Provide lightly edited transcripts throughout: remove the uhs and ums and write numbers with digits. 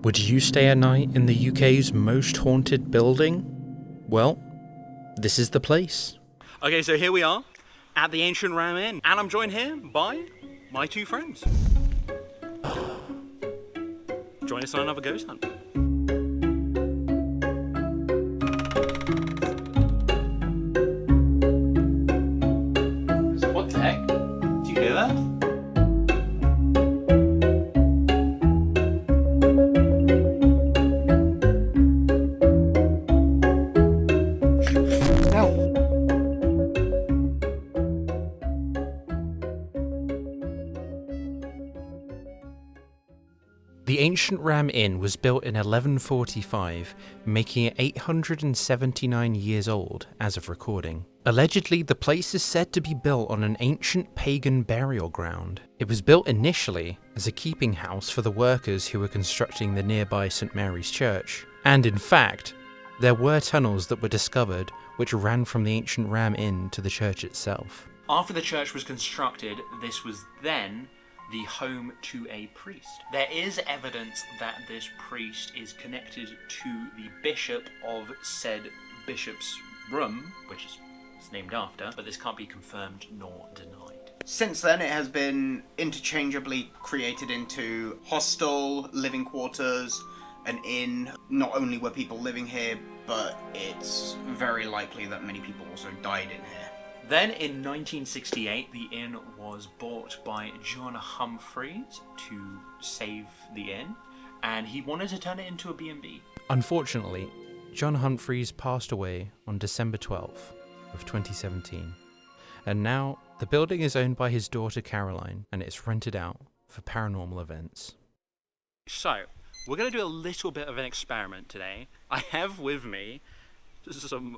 Would you stay a night in the UK's most haunted building? Well, this is the place. Okay, so here we are at the Ancient Ram Inn, and I'm joined here by my two friends. Join us on another ghost hunt. What the heck? Do you hear that? The Ancient Ram Inn was built in 1145, making it 879 years old as of recording. Allegedly, the place is said to be built on an ancient pagan burial ground. It was built initially as a keeping house for the workers who were constructing the nearby St Mary's Church. And in fact, there were tunnels that were discovered which ran from the Ancient Ram Inn to the church itself. After the church was constructed, this was then the home to a priest. There is evidence that this priest is connected to the bishop of said bishop's room, which is named after, but this can't be confirmed nor denied. Since then, it has been interchangeably created into hostel, living quarters, an inn. Not only were people living here, but it's very likely that many people also died in here. Then in 1968, the inn was bought by John Humphries to save the inn, and he wanted to turn it into a B&B. Unfortunately, John Humphries passed away on December 12th of 2017, and now the building is owned by his daughter Caroline, and it's rented out for paranormal events. So, we're going to do a little bit of an experiment today. I have with me some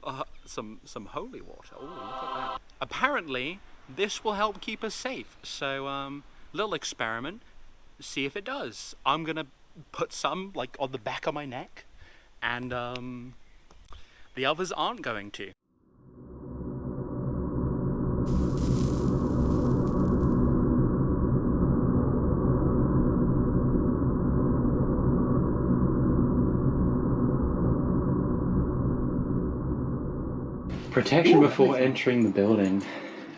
holy water. Oh, look at that. Apparently, this will help keep us safe. So, little experiment. See if it does. I'm gonna put some like on the back of my neck, and the others aren't going to. Protection before entering the building.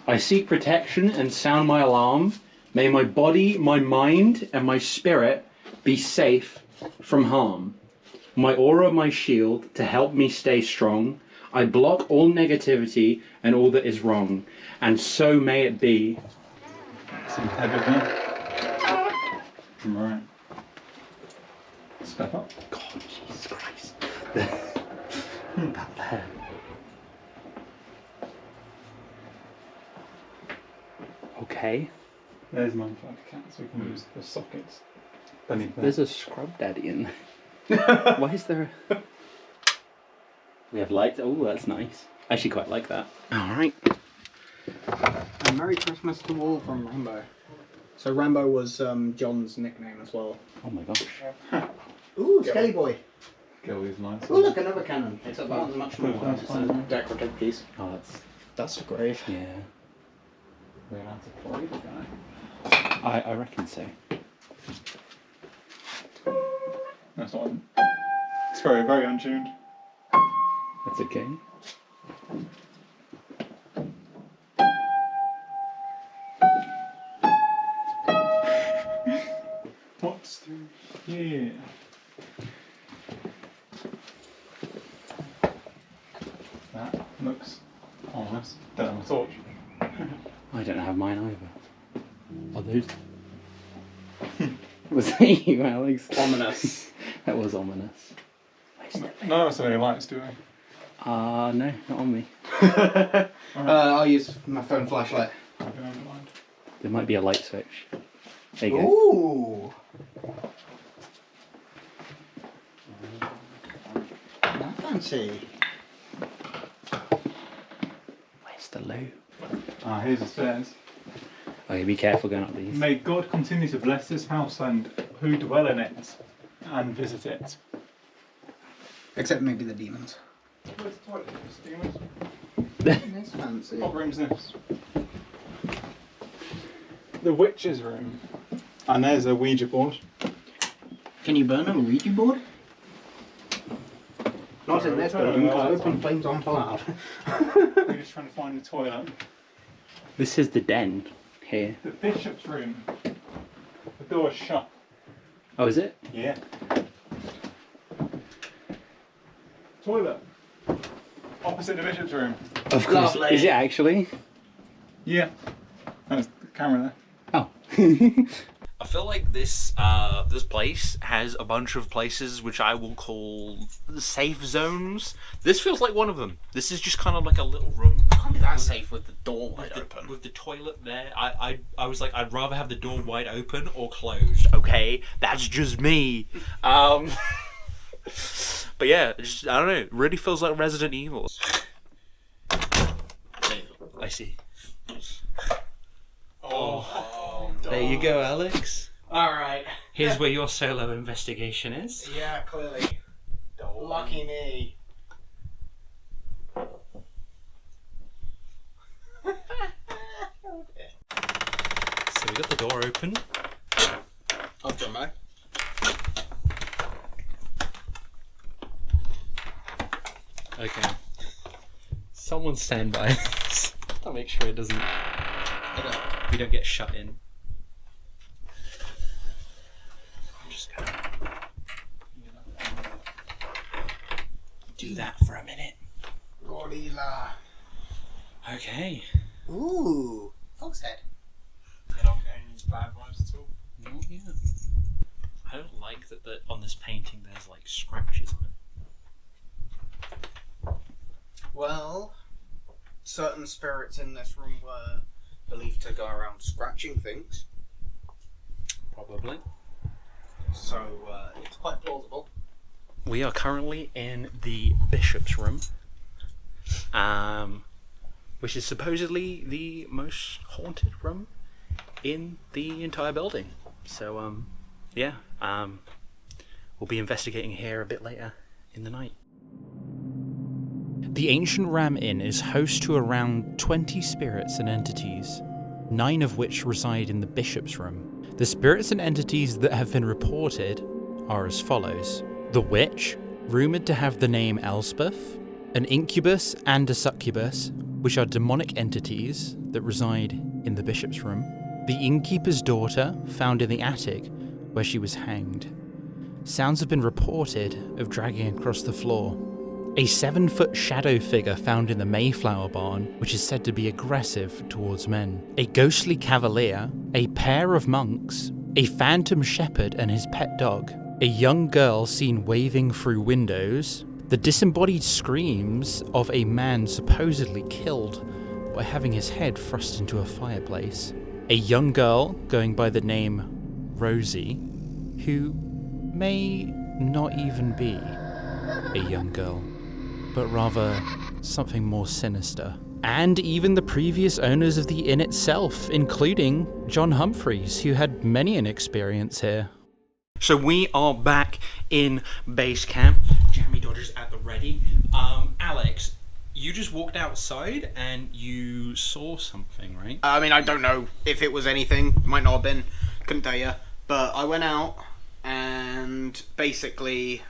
I seek protection and sound my alarm. May my body, my mind, and my spirit be safe from harm. My aura, my shield, to help me stay strong. I block all negativity and all that is wrong. And so may it be. Some head of me. Right. Step up. God, Jesus Christ. That there. Okay. There's my flat cat, so we can use the sockets beneath there. There's a scrub daddy in there. Why is there a... We have lights. Oh, that's nice. I actually quite like that. Alright. And Merry Christmas to all from Rambo. So Rambo was John's nickname as well. Oh my gosh. Ooh, Skelly Boy. Gilly's nice. Oh look, another cannon. Except that one's much more. It's a decorative piece. Oh, That's a grave. yeah. We're going to have to play the guy. I reckon so. That's not. It's very, very untuned. That's okay. What's through here? That looks ominous. Don't have a torch. I don't have mine either. Are those? Was that you, Alex? Ominous. That was ominous. No, so many lights, do we? No, not on me. I'll use my phone flashlight. I don't mind. There might be a light switch. There you go. Ooh. Not fancy. Where's the loo? Here's the stairs. Okay, be careful going up these. May God continue to bless this house and who dwell in it and visit it. Except maybe the demons. Where's the toilet? Demons? That's fancy. What room's this? The witch's room. And there's a Ouija board. Can you burn a Ouija board? Not in this building, because open flames aren't allowed. We're just trying to find the toilet. This is the den here. The bishop's room. The door's shut. Oh, is it? Yeah. Toilet. Opposite the bishop's room. Of course. Lovely. Is it actually? Yeah. There's the camera there. Oh. I feel like this this place has a bunch of places which I will call safe zones. This feels like one of them. This is just kind of like a little room. Can't be that safe with the door wide open. With the toilet there. I was like, I'd rather have the door wide open or closed. Okay, that's just me. But yeah, just, I don't know. It really feels like Resident Evil. I see. Oh. There you go, Alex. Alright. Here's where your solo investigation is. Yeah, clearly. Lucky me. So we got the door open. I've done that. Okay. Someone stand by. I'll make sure it doesn't. We don't get shut in. I'm just gonna do that for a minute. Gorilla. Okay. Ooh. Fox head. You're not getting any bad vibes at all. Not yet. I don't like that on this painting there's like scratches on it. Well, certain spirits in this room were believed to go around scratching things. Probably. So, it's quite plausible. We are currently in the bishop's room, which is supposedly the most haunted room in the entire building. So, yeah, we'll be investigating here a bit later in the night. The ancient Ram Inn is host to around 20 spirits and entities, 9 of which reside in the bishop's room. The spirits and entities that have been reported are as follows: the witch, rumoured to have the name Elspeth, an incubus and a succubus, which are demonic entities that reside in the bishop's room, the innkeeper's daughter, found in the attic where she was hanged. Sounds have been reported of dragging across the floor. A 7-foot shadow figure found in the Mayflower barn, which is said to be aggressive towards men. A ghostly cavalier, a pair of monks, a phantom shepherd and his pet dog, a young girl seen waving through windows, the disembodied screams of a man supposedly killed by having his head thrust into a fireplace, a young girl going by the name Rosie, who may not even be a young girl, but rather something more sinister. And even the previous owners of the inn itself, including John Humphries, who had many an experience here. So we are back in base camp. Jammy Dodger's at the ready. Alex, you just walked outside and you saw something, right? I mean, I don't know if it was anything. Might not have been. Couldn't tell you. But I went out and basically,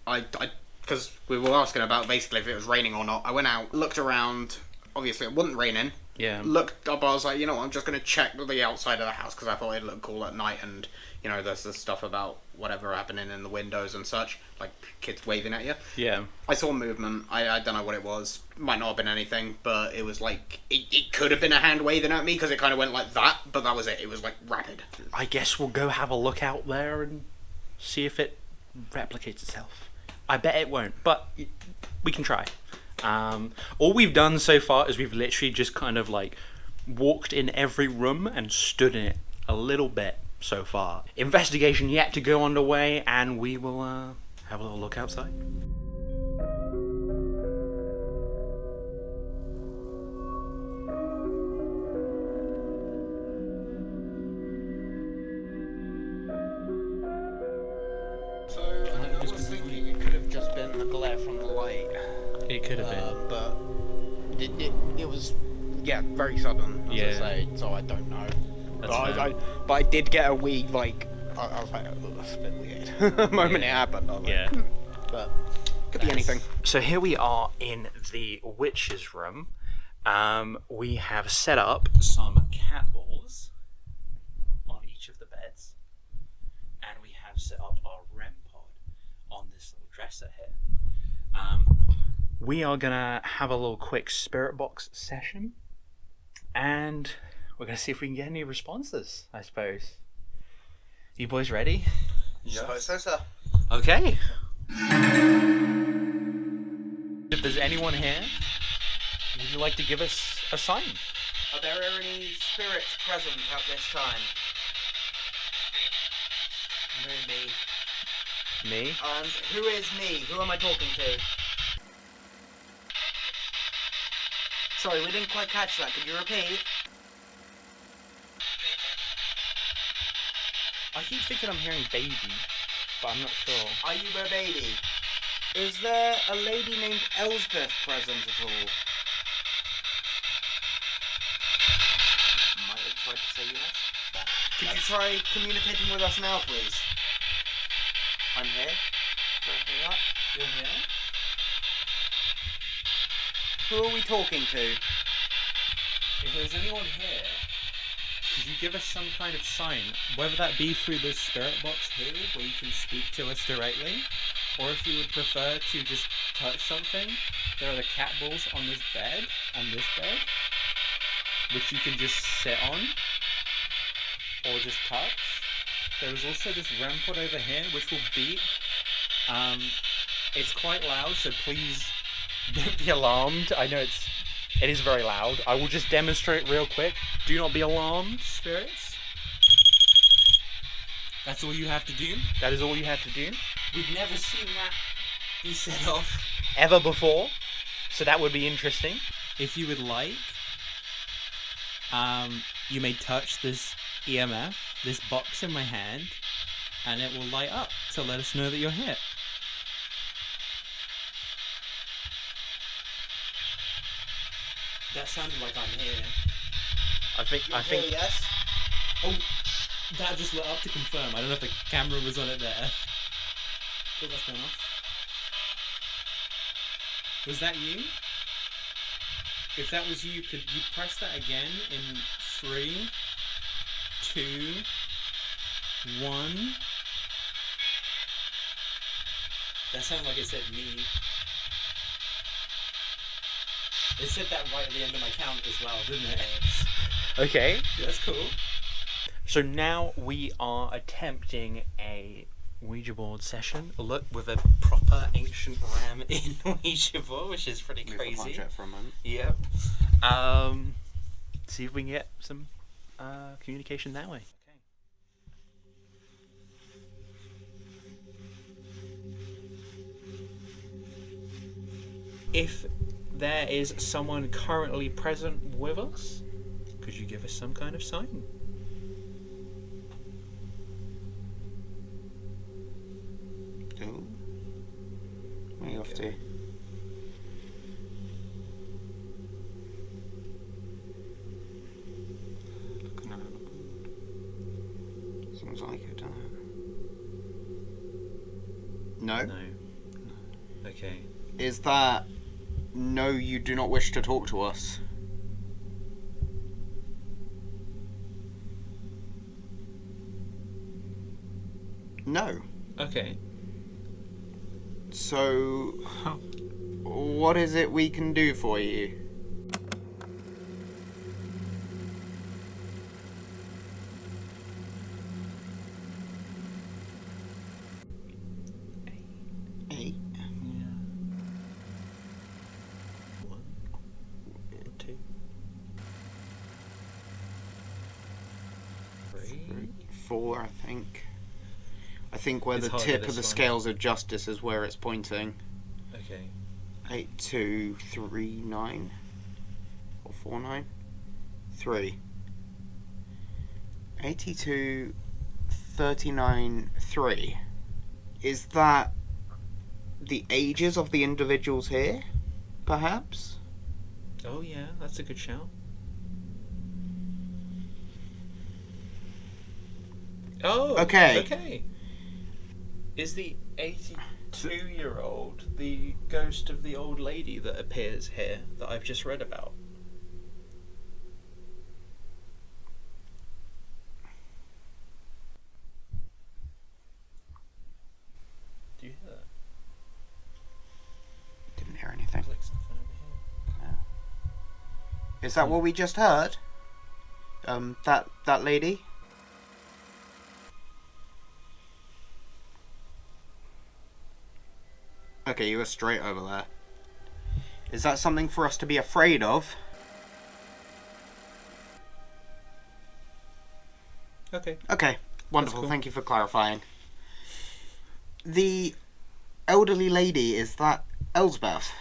because we were asking about basically if it was raining or not. I went out, looked around. Obviously, it wasn't raining. Yeah. Looked up. I was like, you know what? I'm just gonna check the outside of the house because I thought it'd look cool at night. And you know, there's this stuff about whatever happening in the windows and such, like kids waving at you. Yeah. I saw movement. I don't know what it was. Might not have been anything, but it was like it could have been a hand waving at me because it kind of went like that. But that was it. It was like rapid. I guess we'll go have a look out there and see if it replicates itself. I bet it won't, but we can try. All we've done so far is we've literally just kind of like walked in every room and stood in it a little bit so far. Investigation yet to go underway, and we will have a little look outside. So I was thinking it could have just been the glare from the light. It could have been. But it was, very sudden, as I say, so I don't know. That's fair. But I did get a wee, I was like, oh, that's a bit weird. The moment it happened, I was like, but could be anything. So here we are in the witch's room. We have set up some cat balls on each of the beds, and we have set up our REM pod on this little dresser here. We are gonna have a little quick spirit box session, and we're gonna see if we can get any responses, I suppose. You boys ready? Suppose so, sir. Okay. If there's anyone here, would you like to give us a sign? Are there any spirits present at this time? No, me. Me? And who is me? Who am I talking to? Sorry, we didn't quite catch that. Could you repeat? I keep thinking I'm hearing baby, but I'm not sure. Are you a baby? Is there a lady named Elsbeth present at all? Might have tried to say yes. Could you try communicating with us now, please? I'm here. Do I hear that? You're here? Who are we talking to? If there's anyone here, could you give us some kind of sign, whether that be through this spirit box here, where you can speak to us directly, or if you would prefer to just touch something, there are the cat balls on this bed, and this bed, which you can just sit on, or just touch. There is also this REM pod over here, which will beep. It's quite loud, so please don't be alarmed. I know it is very loud. I will just demonstrate real quick. Do not be alarmed, spirits. That's all you have to do. That is all you have to do. We've never seen that be set off ever before, so that would be interesting. If you would like, you may touch this EMF, this box in my hand, and it will light up to let us know that you're here. That sounded like I'm here. I think. Yes. Oh, that just lit up to confirm. I don't know if the camera was on it there. Cool, that's going off. Was that you? If that was you, could you press that again in 3, 2, 1? That sounded like it said me. It said that right at the end of my count as well, didn't it? Okay. Yeah, that's cool. So now we are attempting a Ouija board session. Look, with a proper ancient ram in Ouija board, which is pretty crazy. For a moment. Yep. See if we can get some communication that way. Okay. If there is someone currently present with us, could you give us some kind of sign? Cool. Where are you off to? Looking around. Seems like it, doesn't it? No? No. Okay. Is that no, you do not wish to talk to us? No. Okay. So, what is it we can do for you? Eight. Four, I think. I think where It's the harder, tip this of the one. scales of justice is where it's pointing. Okay. 8, 2, 3, 9. Or 4, 9? 3. 82, 39, 3. Is that the ages of the individuals here? Perhaps? Oh yeah, that's a good shout. Oh, Okay. Okay. Is the 82-year-old the ghost of the old lady that appears here that I've just read about? Do you hear that? Didn't hear anything. There's like something over here. Is that what we just heard? That lady? Okay, you were straight over there. Is that something for us to be afraid of? Okay. Okay, wonderful. cool. Thank you for clarifying. The elderly lady, is that Elsbeth?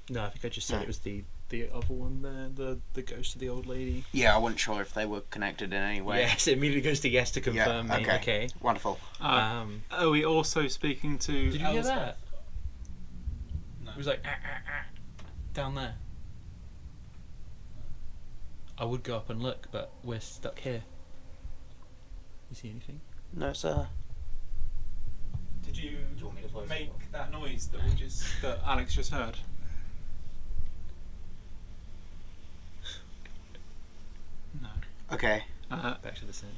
No, I think I just said No. it was the other one there, the ghost of the old lady. Yeah, I wasn't sure if they were connected in any way. Yes, it immediately goes to yes to confirm me. okay. Okay. Wonderful. Are we also speaking to Did you hear Elsbeth? that? No. It was like down there. I would go up and look, but we're stuck here. You see anything? No, sir. Did you want me to close make the door? that noise that Alex just heard? No. Okay. Back to the centre.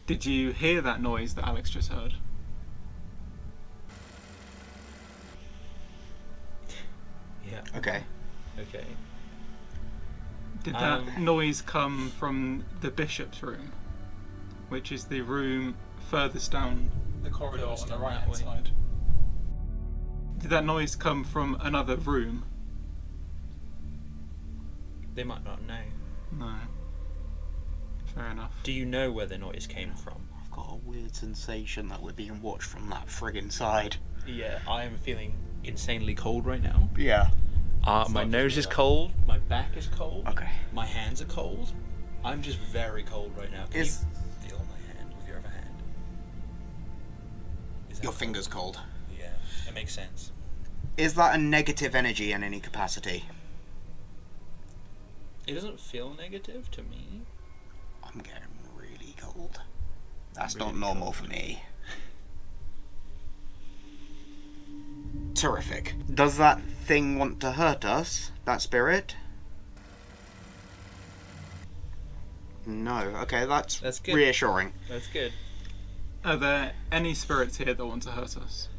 Did you hear that noise that Alex just heard? Yeah. Okay. Okay. Did that noise come from the bishop's room, which is the room furthest down the corridor Furthest on the down right that hand way. side? Did that noise come from another room? They might not know. No. Fair enough. Do you know where the noise came from? I've got a weird sensation that we're being watched from that friggin' side. Yeah, I am feeling insanely cold right now. Yeah. My not nose just is me, though. cold. My back is cold. Okay. My hands are cold. I'm just very cold right now. Can Is you feel my hand with your other hand? Is that your cold? fingers cold? Yeah, it makes sense. Is that a negative energy in any capacity? It doesn't feel negative to me. I'm getting really cold. That's Really not normal cold. for me. Terrific. Does that thing want to hurt us? That spirit? No. Okay, that's good. reassuring. That's good. Are there any spirits here that want to hurt us?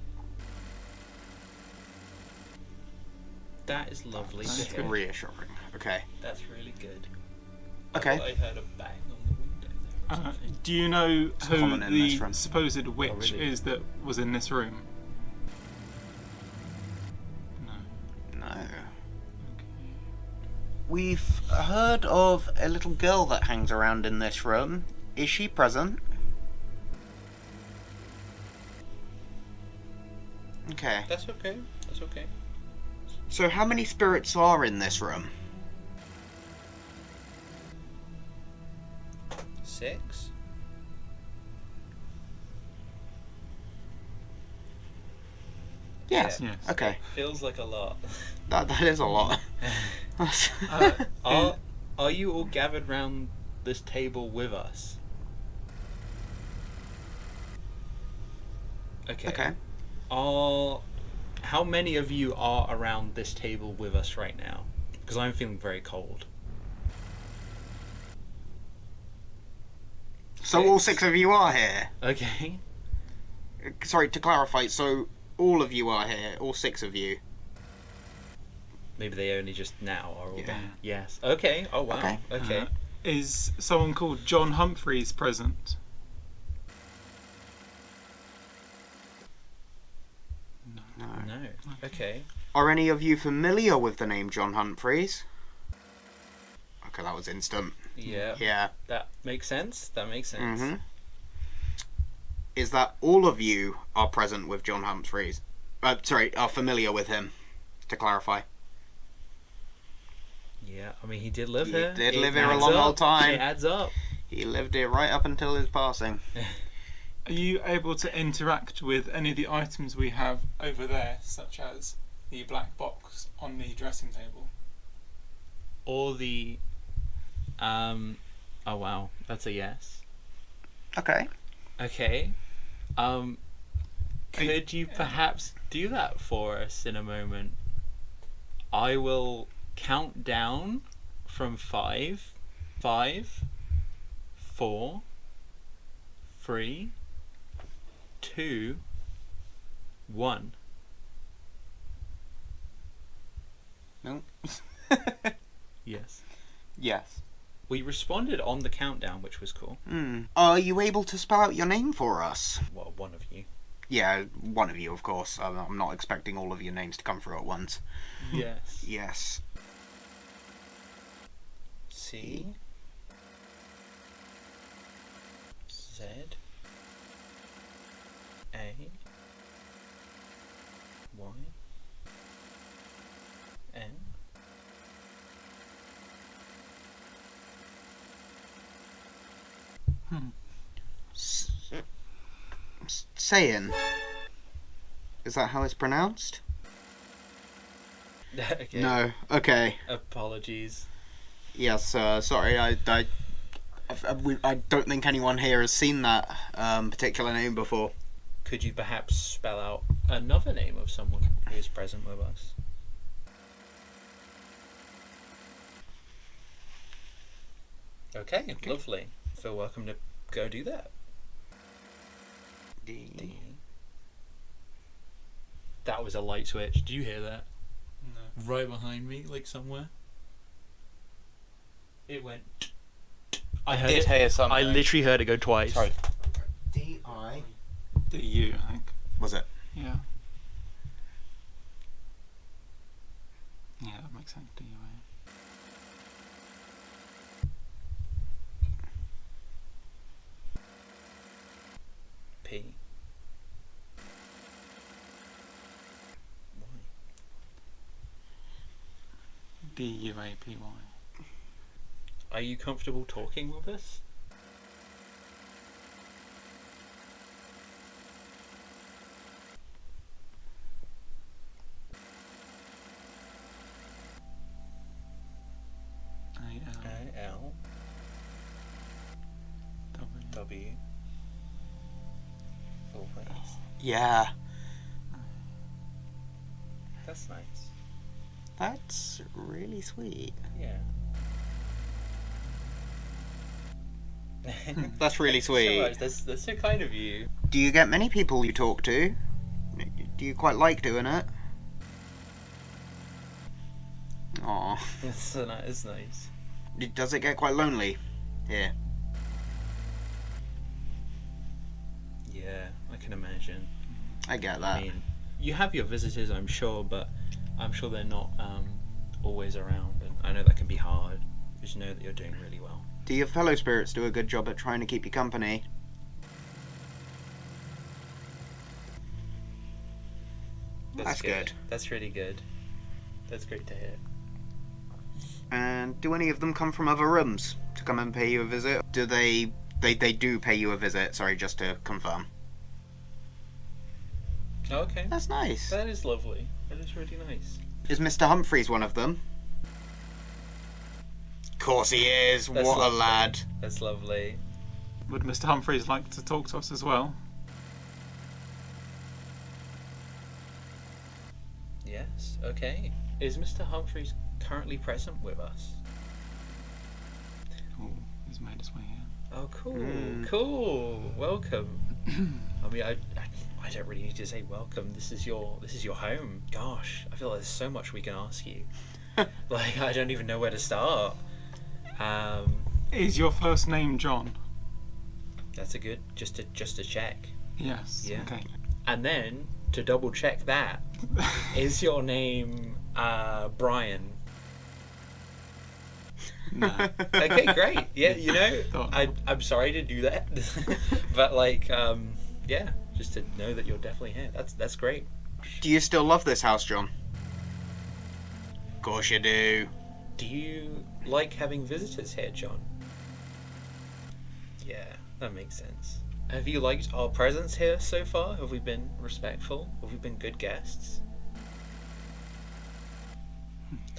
That is lovely That's to good. hear. Reassuring. Okay. That's really good. Okay. I thought I heard a bang on the window there or something. Do you know who common in this the room. supposed witch really? is that was in this room? No. No. We've heard of a little girl that hangs around in this room. Is she present? Okay. That's okay. That's okay. So how many spirits are in this room? 6? Yes. Yeah. Yes. Okay. Feels like a lot. That is a lot. Are you all gathered round this table with us? Okay. Okay. How many of you are around this table with us right now? Because I'm feeling very cold. So all 6 of you are here. Okay. Sorry, to clarify, so all of you are here, all 6 of you. Maybe they only just now are all Yeah. there. Yes. Okay. Oh wow. Okay. Okay. Is someone called John Humphries present? No. No. Okay. Are any of you familiar with the name John Humphries? Okay, that was instant. Yeah. Yeah. That makes sense. That makes sense. Mm-hmm. Is that all of you are present with John Humphries? Are familiar with him, to clarify. Yeah. I mean, he did live He here. did It live here a adds long up. old time. It adds up. He lived here right up until his passing. Are you able to interact with any of the items we have over there, such as the black box on the dressing table? Or the Oh wow, that's a yes. Okay. Okay. Could you perhaps do that for us in a moment? I will count down from 5, 5, 4, 3, 2, 1. No. Yes. Yes. We responded on the countdown, which was cool. Are you able to spell out your name for us? Well, one of you. Yeah, one of you, of course. I'm not expecting all of your names to come through at once. Yes. Yes. C. Z. A. Y. N. Saying. Is that how it's pronounced? Okay. No. Okay. Apologies. Yes. Sorry. I don't think anyone here has seen that particular name before. Could you perhaps spell out another name of someone who is present with us? Okay, lovely. Feel welcome to go do that. D. That was a light switch. Did you hear that? No. Right behind me, like somewhere. It went. I heard did it. hear something. I literally heard it go twice. Sorry. D-I. D-U, I think. Was it? Yeah. Yeah, that makes sense. D-U-A. P. D-U-A-P-Y. Are you comfortable talking with us? A-L. A-L. W. W. Always. Yeah. That's nice. That's really sweet. Yeah. That's really sweet. So nice. That's so kind of you. Do you get many people you talk to? Do you quite like doing it? Aw. It's so nice. It's nice. Does it get quite lonely here? Yeah, I can imagine. I get that. I mean, you have your visitors, I'm sure, but I'm sure they're not always around, and I know that can be hard. Just know that you're doing really well. Do your fellow spirits do a good job at trying to keep you company? That's good. That's really good. That's great to hear. And do any of them come from other rooms to come and pay you a visit? Do they do pay you a visit, sorry, just to confirm. Oh, okay. That's nice. That is lovely. That is really nice. Is Mr. Humphries one of them? Of course he is. That's What lovely. a lad. That's lovely. Would Mr. Humphries like to talk to us as well? Yes, okay. Is Mr. Humphries currently present with us? Oh, he's made his way here. Oh, cool, Mm. cool. Welcome. I mean, I don't really need to say welcome. This is your home. Gosh, I feel like there's so much we can ask you. Like, I don't even know where to start. Is your first name John? That's a good, just to check. Yes. Yeah. Okay. And then to double check that, is your name Brian? No. Okay, great. Yeah, you know, Thought- I'm sorry to do that, but like, yeah, just to know that you're definitely here. That's great. Do you still love this house, John? Of course you do. Do you like having visitors here, John? Yeah, that makes sense. Have you liked our presence here so far? Have we been respectful? Have we been good guests?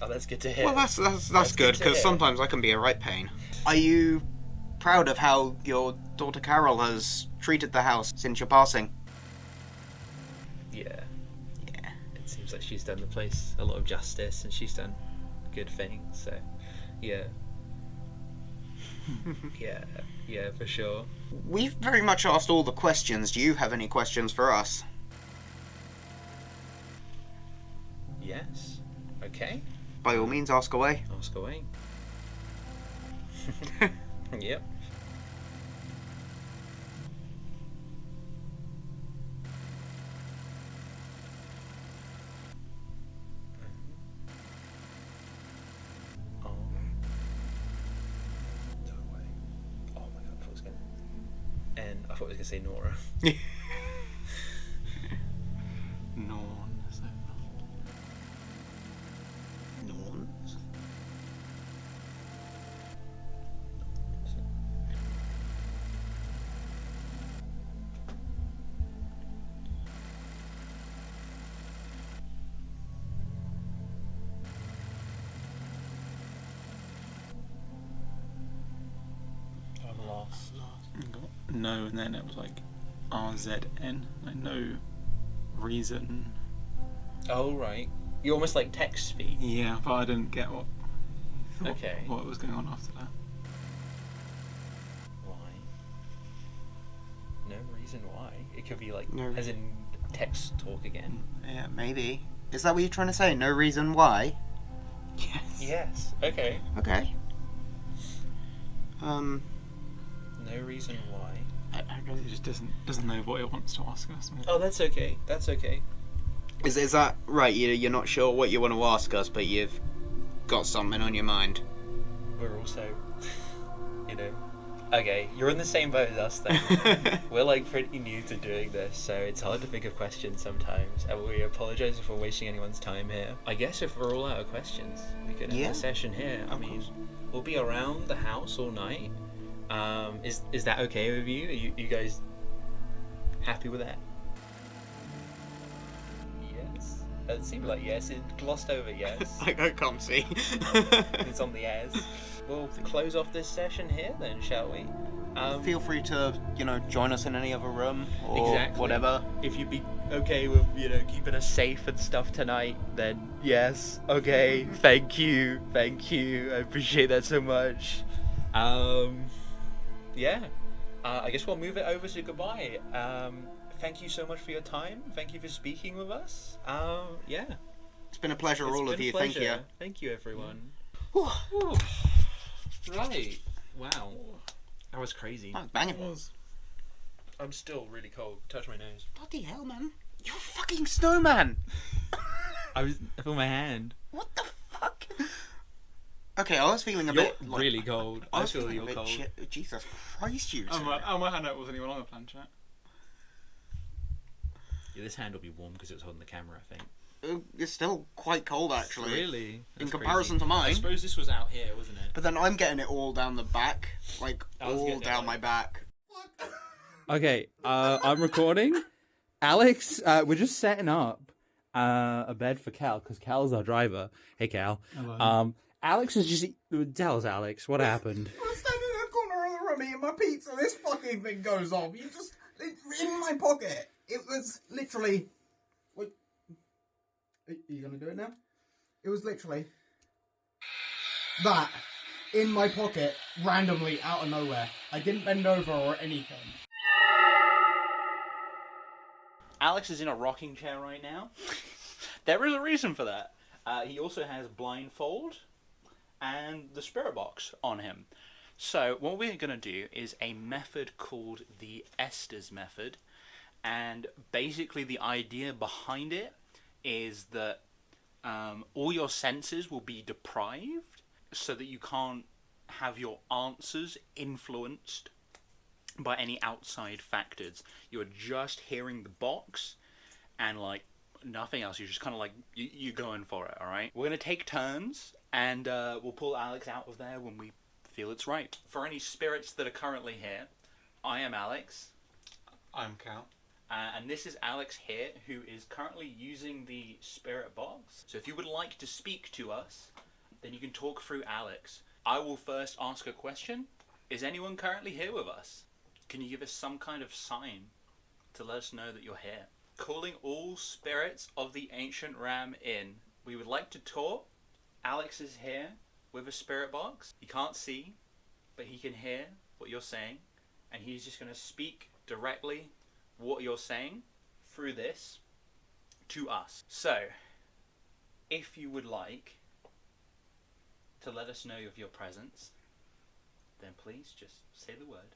Oh, that's good to hear. Well, that's That's good, good to because hear. sometimes I can be a right pain. Are you proud of how your daughter Carol has treated the house since your passing? Yeah. Yeah. It seems like she's done the place a lot of justice and she's done good things, so yeah. yeah, for sure. We've very much asked all the questions. Do you have any questions for us? Yes. Okay. By all means, ask away. Ask away. Yep. Oh. No way. Oh my god, I thought it was gonna. And I thought it was gonna say Nora. Norn. So Norns? I'm lost. got no, and then it was like RZN. Like no reason. Oh right. You almost like text speak. Yeah, but I didn't get what Okay. what was going on after that. Why? No reason why. It could be like, No as in text talk again. Yeah, maybe. Is that what you're trying to say? No reason why? Yes. Yes. Okay. Okay. No reason why. I really just doesn't know what it wants to ask us. Maybe. Oh, that's okay. That's okay. Is that right? You're not sure what you want to ask us, but you've got something on your mind. We're also, you know, okay. You're in the same boat as us then. We're like pretty new to doing this, so it's hard to think of questions sometimes, and we apologise if we're wasting anyone's time here. I guess if we're all out of questions, we could end Yeah. the session here. I Of mean, course. we'll be around the house all night. Is that okay with you? Are you guys happy with that? Yes. It seemed like yes. It glossed over yes. I can't see. It's on the airs. We'll close off this session here then, shall we? Feel free to, join us in any other room or Exactly. whatever. If you'd be okay with, keeping us safe and stuff tonight, then yes. Okay. Thank you. I appreciate that so much. Yeah. I guess we'll move it over to goodbye. Thank you so much for your time. Thank you for speaking with us. Yeah. It's been a pleasure, It's all been of a you. pleasure. Thank you. Thank you, everyone. Whew. Whew. Right. Wow. That was crazy. That was banging. I'm still really cold. Touch my nose. Bloody hell, man. You're a fucking snowman. I feel my hand. What the fuck? Okay, I was feeling a You're bit like, really cold. I I was feel feeling a you're bit cold. Jesus Christ, you two. Oh, my hand wasn't even on the planchette. Yeah, this hand will be warm because it was holding the camera, I think. It's still quite cold, actually. Really? In That's comparison crazy. to mine. I suppose this was out here, wasn't it? But then I'm getting it all down the back. Like, I was all getting it, down like- my back. Okay, I'm recording. Alex, we're just setting up a bed for Cal because Cal's our driver. Hey, Cal. Hello. Alex is just. Tell us, Alex, what happened? I'm standing in the corner of the room eating my pizza. This fucking thing goes off. In my pocket. It was literally. Wait. Are you gonna do it now? It was literally that in my pocket, randomly out of nowhere. I didn't bend over or anything. Alex is in a rocking chair right now. There is a reason for that. He also has blindfold and the spirit box on him. So what we're going to do is a method called the Estes Method. And basically the idea behind it is that all your senses will be deprived so that you can't have your answers influenced by any outside factors. You're just hearing the box and like nothing else. You're just kind of like you're going for it. All right, we're gonna take turns and we'll pull Alex out of there when we feel it's right. For any spirits that are currently here, I am Alex. I'm Cal. And this is Alex here, who is currently using the spirit box. So if you would like to speak to us, then you can talk through Alex. I will first ask a question. Is anyone currently here with us? Can you give us some kind of sign to let us know that you're here? Calling all spirits of the ancient ram in. We would like to talk. Alex is here with a spirit box. He can't see, but he can hear what you're saying. And he's just going to speak directly what you're saying through this to us. So, if you would like to let us know of your presence, then please just say the word.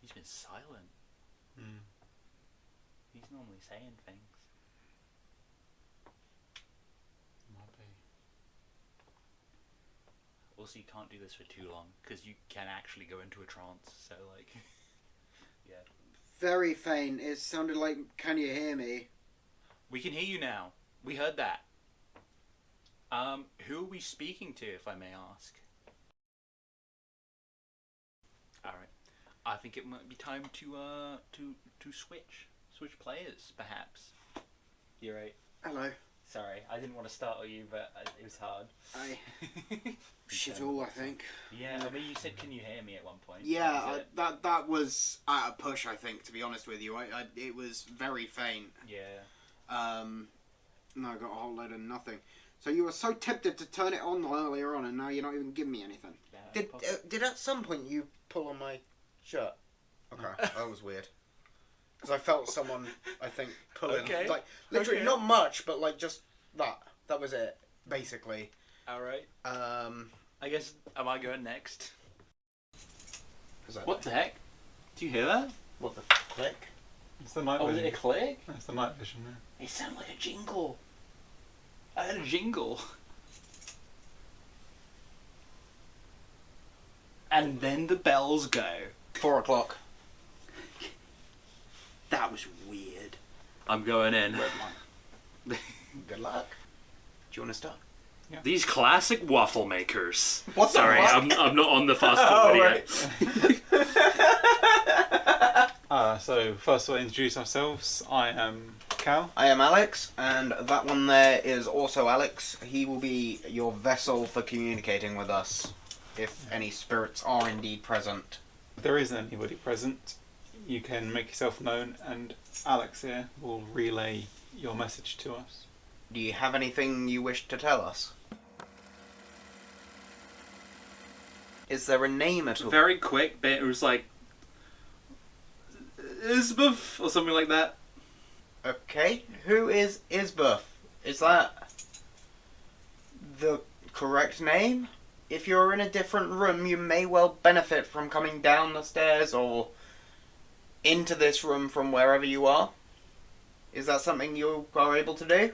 He's been silent. He's normally saying things. Might be. Also, you can't do this for too long because you can actually go into a trance. So, like, yeah. Very faint. It sounded like, can you hear me? We can hear you now. We heard that. Who are we speaking to, if I may ask? All right. I think it might be time to switch players, perhaps. You're right. Hello. Sorry, I didn't want to startle you, but it was hard. Shit all, I think. Yeah, I mean, you said, "Can you hear me?" at one point. Yeah, that was at a push, I think, to be honest with you. It was very faint. Yeah. No, I got a whole load of nothing. So you were so tempted to turn it on earlier on, and now you're not even giving me anything. Yeah, Did at some point you pull on my shirt? Okay, that was weird. Because I felt someone, I think, pulling. Okay. Like, literally, Okay. not much, but like just that. That was it, basically. All right. I guess, am I going next? What the heck? Do you hear that? What the click? It's the night Oh, was vision. it a click? It's the night vision, yeah. It sounded like a jingle. I heard a jingle. And then the bells go. 4 o'clock. That was weird. I'm going in. Good luck. Do you want to start? These classic waffle makers. What the Sorry, fuck? I'm not on the fast food video. So first of all, introduce ourselves. I am Cal. I am Alex, and that one there is also Alex. He will be your vessel for communicating with us, if any spirits are indeed present. If there isn't anybody present, you can make yourself known, and Alex here will relay your message to us. Do you have anything you wish to tell us? Is there a name at all? Very quick bit. It was like Isbeth or something like that. Okay, who is Isbeth? Is that the correct name? If you're in a different room, you may well benefit from coming down the stairs or into this room from wherever you are. Is that something you are able to do?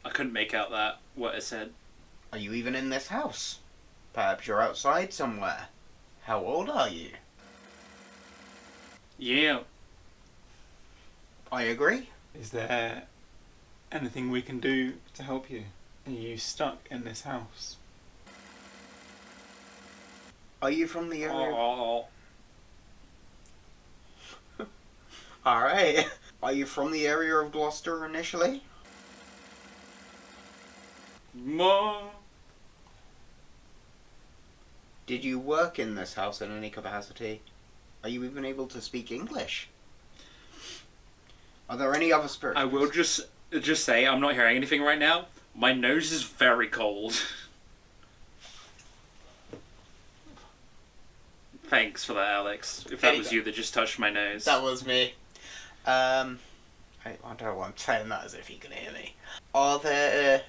I couldn't make out what it said. Are you even in this house? Perhaps you're outside somewhere. How old are you? Yeah. I agree. Is there anything we can do to help you? Are you stuck in this house? Are you from the area? Oh. Alright. Are you from the area of Gloucester initially? Mom. Did you work in this house in any capacity? Are you even able to speak English? Are there any other spirits? I will just say I'm not hearing anything right now. My nose is very cold. Thanks for that, Alex. If that was you that just touched my nose. That was me. I don't know why I'm saying that as if you can hear me. Are there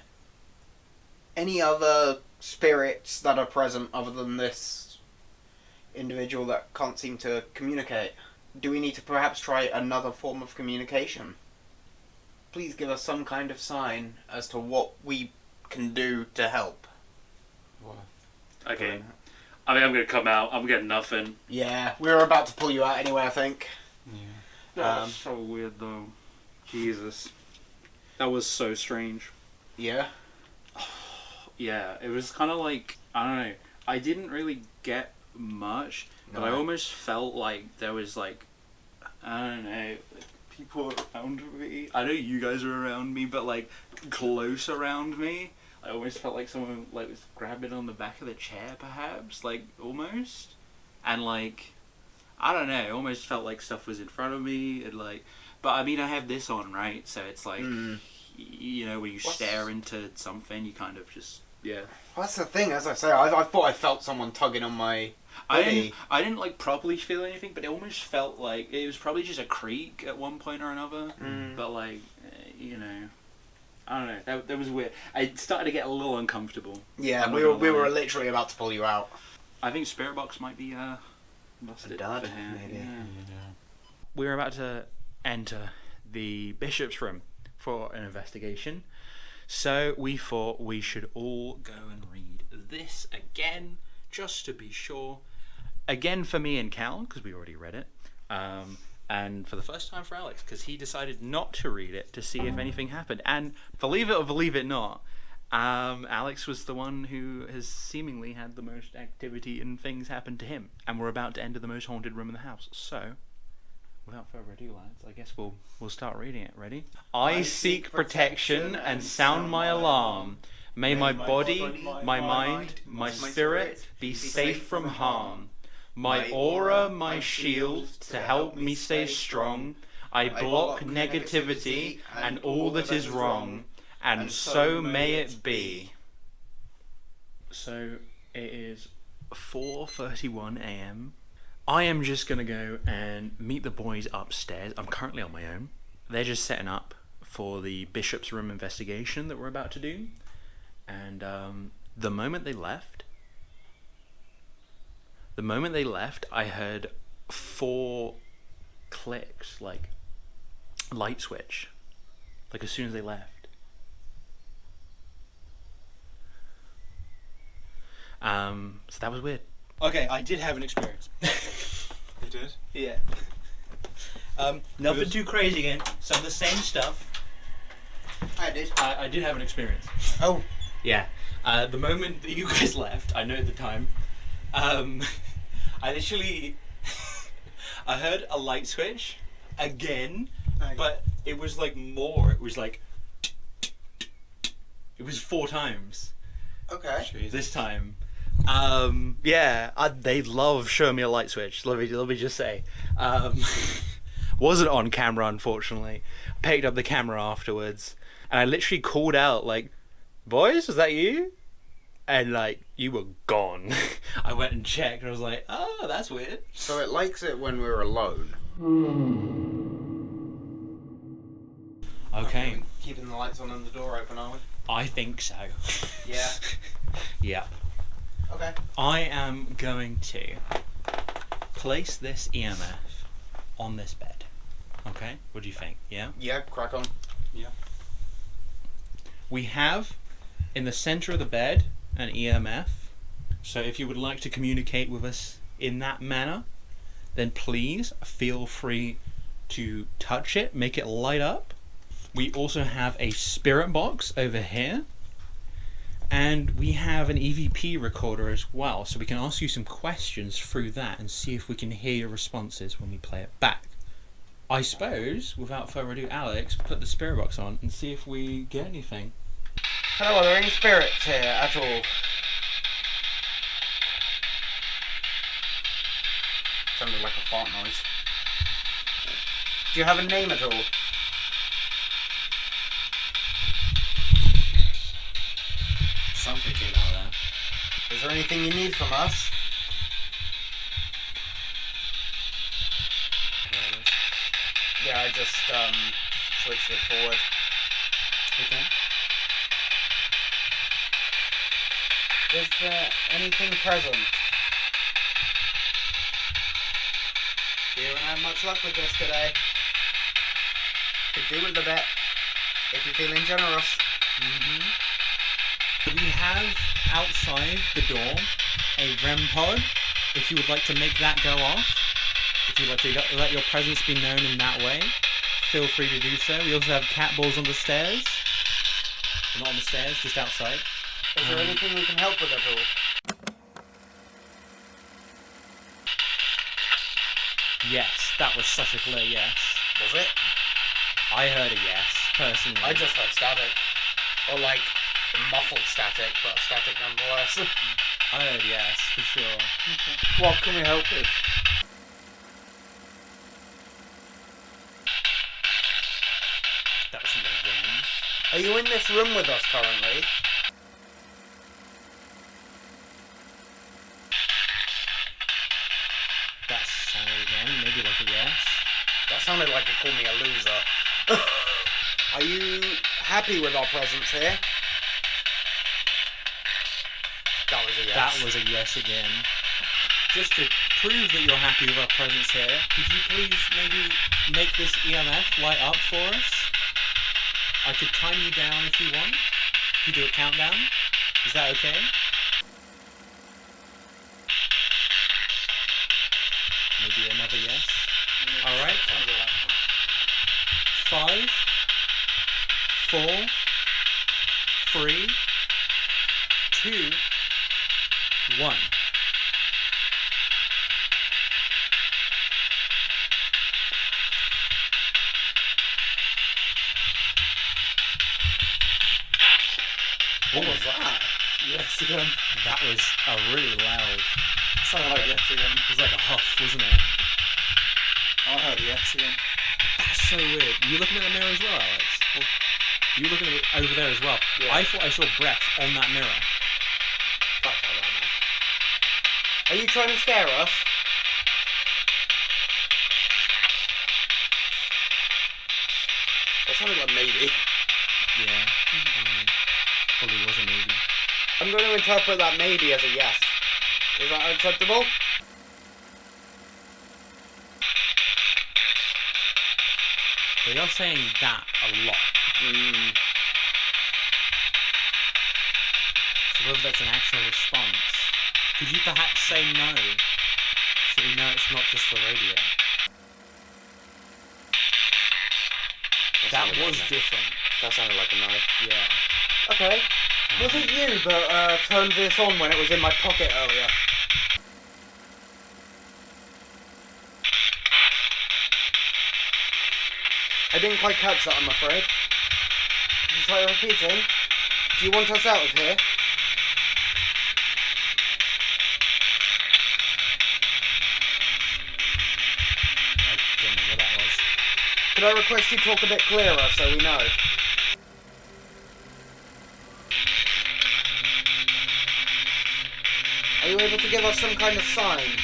any other spirits that are present other than this individual that can't seem to communicate? Do we need to perhaps try another form of communication? Please give us some kind of sign as to what we can do to help. What? Okay. I mean, I'm gonna come out. I'm getting nothing. Yeah, we were about to pull you out anyway, I think. Yeah. That was so weird, though. Jesus. That was so strange. Yeah? Yeah, it was kind of like, I don't know. I didn't really get much, but No. I almost felt like there was like, I don't know, like people around me. I know you guys are around me, but like close around me. I almost felt like someone like was grabbing on the back of the chair, perhaps, like almost, and like, I don't know. It almost felt like stuff was in front of me, and like, but I mean, I have this on, right? So it's like, you know, when you stare into something, you kind of just, yeah. Well, that's the thing, as I say, I thought I felt someone tugging on my body. I didn't like properly feel anything, but it almost felt like it was probably just a creak at one point or another. But like, you know, I don't know. That was weird. I started to get a little uncomfortable. Yeah, I'm we not gonna were lie. literally about to pull you out. I think Spirit Box might be busted dud, for him. maybe. Yeah. We're about to enter the bishop's room for an investigation, so we thought we should all go and read this again, just to be sure. Again for me and Cal, because we already read it, and for the first time for Alex, because he decided not to read it to see if anything happened. And believe it or believe it not, Alex was the one who has seemingly had the most activity and things happen to him, and we're about to enter the most haunted room in the house. So, without further ado, lads, I guess we'll start reading it. Ready? I seek protection and sound my alarm. May my body, my mind, my spirit be safe from harm. My aura, my shield, to help me stay strong. I block negativity and all that is wrong, and so may it be. So it is 4:31 a.m. I am just gonna go and meet the boys upstairs. I'm currently on my own. They're just setting up for the bishop's room investigation that we're about to do. And the moment they left, I heard 4 clicks, like light switch, like as soon as they left. So that was weird. Okay, I did have an experience. You did? Yeah. Nothing too crazy again. Some of the same stuff. I did. I did have an experience. Oh. Yeah. The moment that you guys left, I know at the time, I literally, I heard a light switch again, but it was like more. It was like, it was 4 times Okay. this time. Yeah, they love showing me a light switch. Let me just say, wasn't on camera, unfortunately. Picked up the camera afterwards, and I literally called out like, "Boys, is that you?" And like, you were gone. I went and checked, and I was like, "Oh, that's weird." So it likes it when we're alone. Okay, Keeping the lights on and the door open, are we? I think so. Yeah. Yeah. Okay. I am going to place this EMF on this bed. Okay? What do you think? Yeah? Yeah, crack on. We have in the center of the bed an EMF. So if you would like to communicate with us in that manner, then please feel free to touch it, make it light up. We also have a spirit box over here. And we have an EVP recorder as well, so we can ask you some questions through that and see if we can hear your responses when we play it back. I suppose, without further ado, Alex, put the spirit box on and see if we get anything. Hello, are there any spirits here at all? Sounded like a fart noise. Do you have a name at all? Something came out of that. Is there anything you need from us? Yeah, I just switched it forward. Okay. Is there anything present? We haven't had much luck with this today. Could do with a bet, if you're feeling generous. We have outside the door a REM pod. If you would like to make that go off, if you'd like to let your presence be known in that way, feel free to do so. We also have cat balls on the stairs. Not on the stairs, just outside. Is there anything we can help with at all? Yes, that was such a clear yes. Was it? I heard a yes, personally. I just heard static. Or like muffled static, but static nonetheless. I heard yes, for sure. What can we help with? That was something again. Are you in this room with us currently? That sounded again, maybe like a yes. That sounded like it called me a loser. Are you happy with our presence here? That was a yes. That was a yes again. Just to prove that you're happy with our presence here, could you please maybe make this EMF light up for us? I could time you down if you want. Could you do a countdown? Is that okay? Maybe another yes. Alright. 5, 4, 3, 2, 1. What was that? Yes again. That was a really loud. Sounded like yes again. It was like a huff, wasn't it? I heard a yes again. That's so weird. You looking at the mirror as well, Alex? Or you looking at it over there as well? Yeah. I thought I saw breath on that mirror. Are you trying to scare us? That sounded like maybe. Yeah. Probably was a maybe. I'm going to interpret that maybe as a yes. Is that acceptable? They are saying that a lot. So whether that's an actual response, could you perhaps say no? So we know it's not just for radio. That was different. That sounded like a no. Yeah. Okay. Was it you that turned this on when it was in my pocket earlier? I didn't quite catch that, I'm afraid. Just like repeating. Do you want us out of here? I don't know what that was. Could I request you talk a bit clearer so we know? Are you able to give us some kind of sign?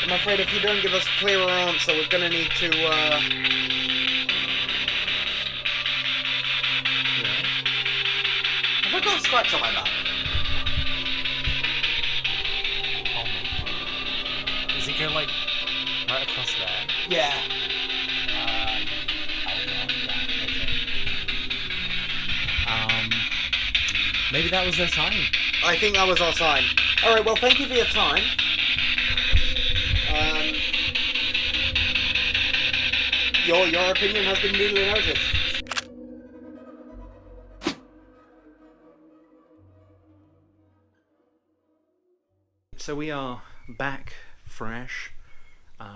I'm afraid if you don't give us a clearer answer, we're gonna need to, Have I got a scratch on my back? Oh my god. Does it go like right across there? Yeah. Maybe that was their sign. I think that was our sign. Alright, well, thank you for your time. Your opinion has been duly noted. So we are back fresh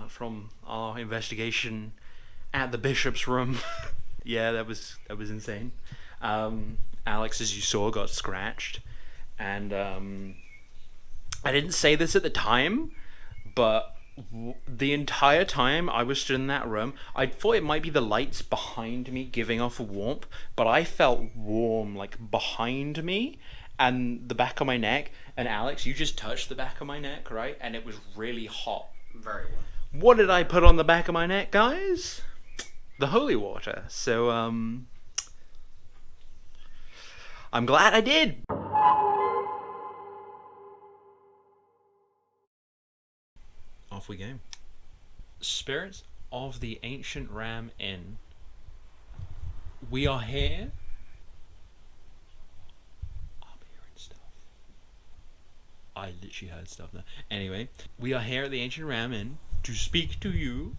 from our investigation at the bishop's room. Yeah, that was insane. Alex, as you saw, got scratched, and I didn't say this at the time, but the entire time I was stood in that room, I thought it might be the lights behind me giving off a warmth, but I felt warm like behind me and the back of my neck. And Alex, you just touched the back of my neck, right? And it was really hot. Very well. What did I put on the back of my neck, guys? The holy water. So I'm glad I did. Off we go. Spirits of the Ancient Ram Inn. We are here. I'm hearing stuff. I literally heard stuff now. Anyway, we are here at the Ancient Ram Inn to speak to you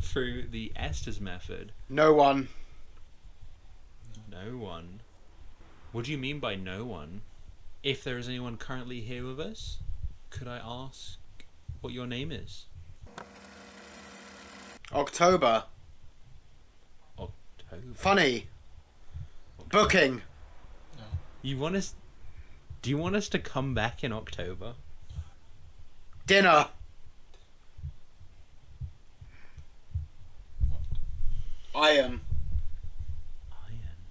through the Estes Method. No one. No one. What do you mean by no one? If there is anyone currently here with us, could I ask what your name is? October. October. Funny. Booking. You want us? Do you want us to come back in October? Dinner. Iron.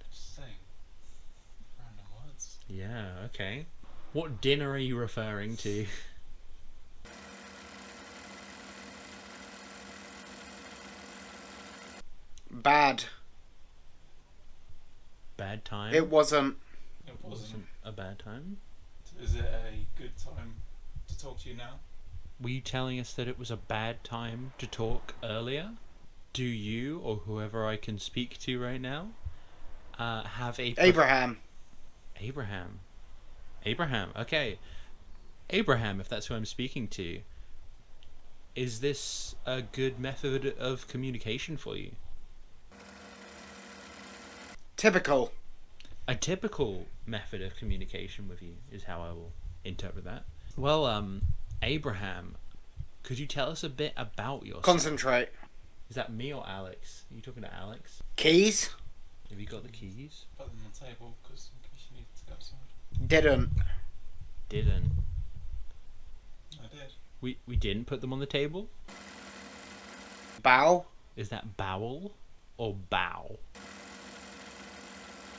Just saying random words. Yeah, okay. What dinner are you referring to? Bad. Bad time? It wasn't. It wasn't. A bad time? Is it a good time to talk to you now? Were you telling us that it was a bad time to talk earlier? Do you, or whoever I can speak to right now, have a... Abraham. Abraham. Abraham, okay. Abraham, if that's who I'm speaking to, is this a good method of communication for you? Typical. A typical method of communication with you is how I will interpret that. Well, Abraham, could you tell us a bit about yourself? Concentrate. Is that me or Alex? Are you talking to Alex? Keys. Have you got the keys? Put them on the table because in case you need to go somewhere. Didn't. Didn't. I did. We didn't put them on the table? Bow. Is that bowel or bow?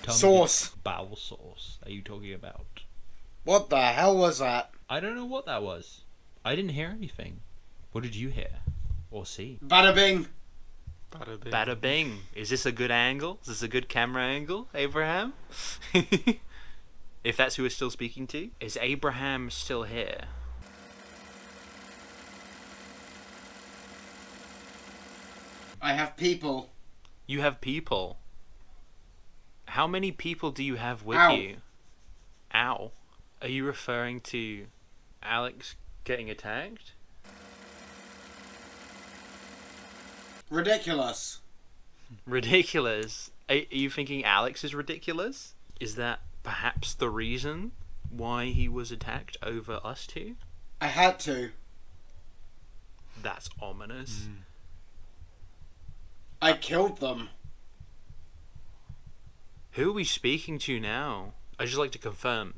Tell me Sauce. bowel sauce are you talking about? What the hell was that? I don't know what that was. I didn't hear anything. What did you hear? Or see? Bada bing. Bada bing. Bada bing. Is this a good angle? Is this a good camera angle, Abraham? If that's who we're still speaking to. Is Abraham still here? I have people. You have people. How many people do you have with Ow. you? Ow. Are you referring to Alex getting attacked? Ridiculous. Ridiculous. Are you thinking Alex is ridiculous? Is that perhaps the reason why he was attacked over us two? I had to. That's ominous. I killed them. Who are we speaking to now? I'd just like to confirm.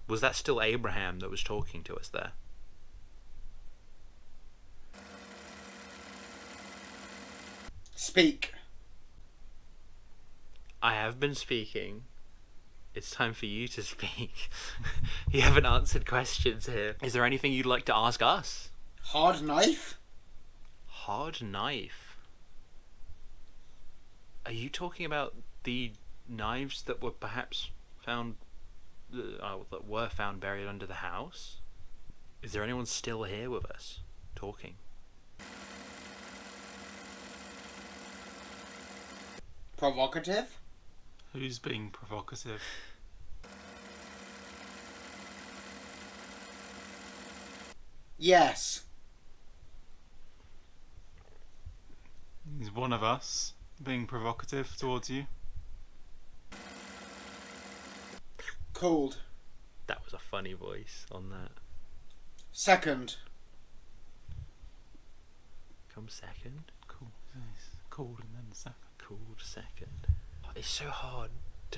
Was that still Abraham that was talking to us there? Speak. I have been speaking. It's time for you to speak. You haven't answered questions here. Is there anything you'd like to ask us? Hard knife? Hard knife? Are you talking about the knives that were perhaps found... that were found buried under the house? Is there anyone still here with us, talking? Provocative? Who's being provocative? Yes. Is one of us being provocative towards you? Cooled. That was a funny voice on that. Second. Come second. Cool. Nice. Cool and then second. Called second. It's so hard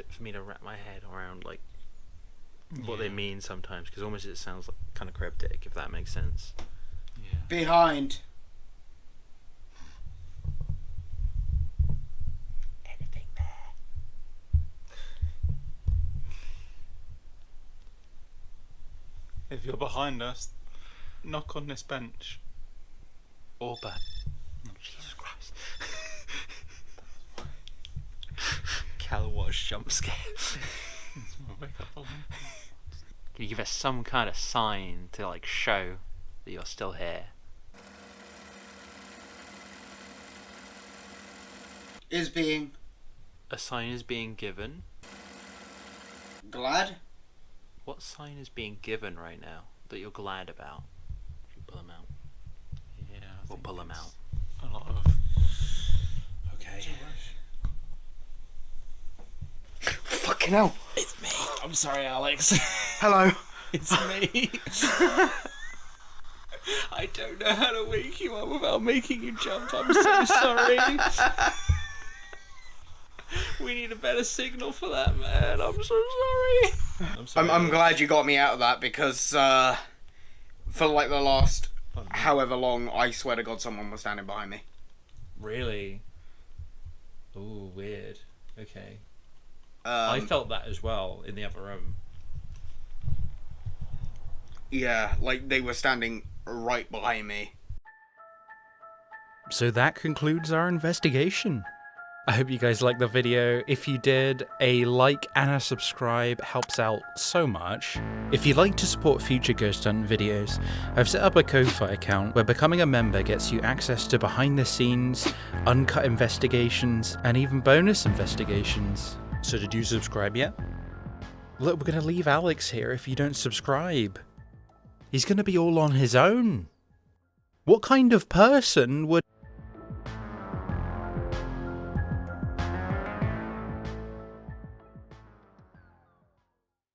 for me to wrap my head around like what they mean sometimes, because almost it sounds like kind of cryptic, if that makes sense. Yeah. Behind. Anything there? If you're behind us, knock on this bench. Or but Jesus Christ. Cal watch jump scare. We'll wake up on him. Can you give us some kind of sign to like show that you're still here? Is being A sign is being given. glad. What sign is being given right now that you're glad about? Should we pull them out? Yeah. I We'll think pull them it's out. A lot of. Okay. Fucking hell. It's me. I'm sorry, Alex. Hello. It's me. I don't know how to wake you up without making you jump. I'm so sorry. We need a better signal for that, man. I'm so sorry. I'm glad you got me out of that because for like the last however long, I swear to God, someone was standing behind me. Really? Ooh, weird. Okay. I felt that as well in the other room. Yeah, like they were standing right behind me. So that concludes our investigation. I hope you guys liked the video. If you did, a like and a subscribe helps out so much. If you'd like to support future ghost hunt videos, I've set up a Ko-Fi account where becoming a member gets you access to behind the scenes, uncut investigations, and even bonus investigations. So did you subscribe yet? Look, we're gonna leave Alex here if you don't subscribe. He's gonna be all on his own. What kind of person would